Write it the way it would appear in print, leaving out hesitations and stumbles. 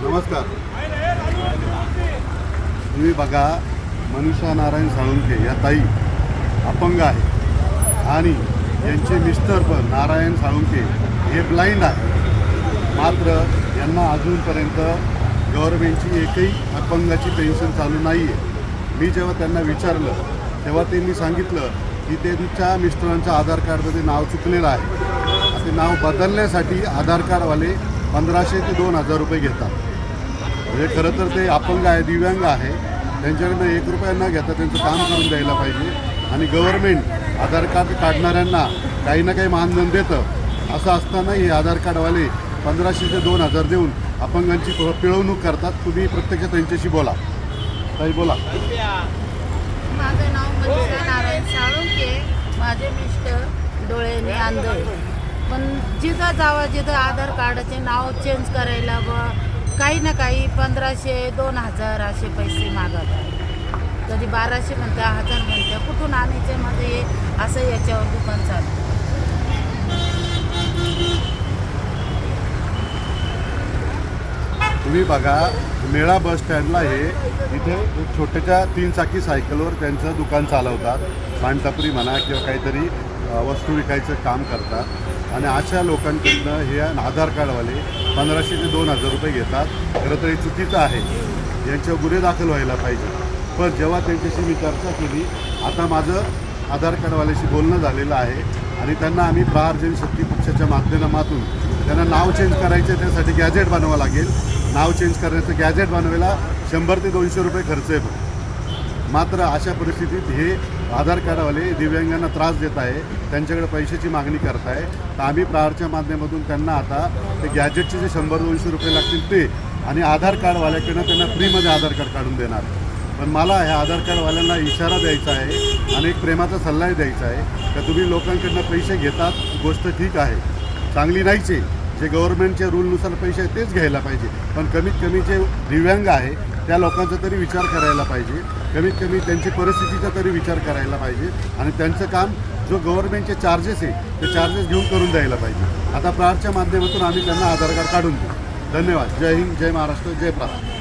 नमस्कार. तुम्ही बघा, मनीषा नारायण साळुंखे या ताई अपंग आहे आणि यांचे मिस्टर पण नारायण साळुंखे हे ब्लाइंड आहे. मात्र यांना अजूनपर्यंत गव्हर्नमेंटची एकही अपंगाची पेन्शन चालू नाही आहे. मी जेव्हा त्यांना विचारलं तेव्हा त्यांनी सांगितलं की त्यांच्या मिस्टरांच्या आधार कार्डमध्ये नाव चुकलेलं आहे. ते नाव बदलण्यासाठी आधार कार्डवाले 1500 ते 2000 रुपये घेतात. म्हणजे खरं तर ते अपंग आहे, दिव्यांग आहे, त्यांच्याकडनं 1 रुपया न घेता त्यांचं काम करून द्यायला पाहिजे. आणि गव्हर्नमेंट आधार कार्ड काढणाऱ्यांना काही ना काही मानधन देतं. असं असताना हे आधार कार्डवाले 1500 ते 2000 देऊन अपंगांची पिळवणूक करतात. तुम्ही प्रत्यक्ष त्यांच्याशी बोला. ताई बोला. माझं नाव मनीषा नारायण साळुंखे. माझे मिस्टर डोळ्याने अंध आहे. पण जिथं जावं जिथं आधार कार्डाचे नाव चेंज करायला काही ना काही 1500 2000 असे पैसे मागत आहे. कधी 1200 म्हणते, 1000 म्हणते. कुठून आणायचे मध्ये असं याच्यावर दुकान चालतं. तुम्ही बघा, मेळा बस स्टँडला हे इथे एक छोट्याच्या 3 चाकी सायकलवर त्यांचं दुकान चालवतात. पानटपरी म्हणा किंवा काहीतरी वस्तू विकायचं काम करतात. आणि अशा लोकांकडनं हे आधार कार्डवाले 1500 ते 2000 रुपये घेतात. खरं तर हे चुकीचं आहे. यांच्यावर गुन्हे दाखल व्हायला पाहिजे. पण जेव्हा त्यांच्याशी मी चर्चा केली, आता माझं आधार कार्डवाल्याशी बोलणं झालेलं आहे आणि त्यांना आम्ही प्रहार जनशक्ती पक्षाच्या माध्यमातून त्यांना नाव चेंज करायचे, त्यासाठी गॅजेट बनवावं लागेल. नाव चेंज करण्याचं गॅजेट बनवायला 100 ते 200 रुपये खर्च येतो. मात्र अशा परिस्थितीत हे आधार कार्डवाले दिव्यांगांना त्रास देत आहे, त्यांच्याकडे पैशाची मागणी करत आहे. तर आम्ही प्रहारच्या माध्यमातून त्यांना आता ते गॅजेटचे जे 100-200 रुपये लागतील ते आणि आधार कार्डवाल्याकडनं त्यांना फ्रीमध्ये आधार कार्ड काढून देणार. पण मला ह्या आधार कार्डवाल्यांना इशारा द्यायचा आहे आणि एक प्रेमाचा सल्लाही द्यायचा आहे का तुम्ही लोकांकडनं पैसे घेतात, गोष्ट ठीक आहे, चांगली नाहीच आहे. जे गव्हर्नमेंटच्या रूलनुसार पैसे आहेत तेच घ्यायला पाहिजे. पण कमीत कमी जे दिव्यांग आहे त्या लोकांचा तरी विचार करायला पाहिजे. कमीत कमी त्यांची परिस्थितीचा तरी विचार करायला पाहिजे. आणि त्यांचं काम जो गव्हर्नमेंटचे चार्जेस आहे ते चार्जेस घेऊन करून द्यायला पाहिजे. आता प्रहारच्या माध्यमातून आम्ही त्यांना आधार कार्ड काढून देऊ. धन्यवाद. जय हिंद, जय महाराष्ट्र, जय प्रहार.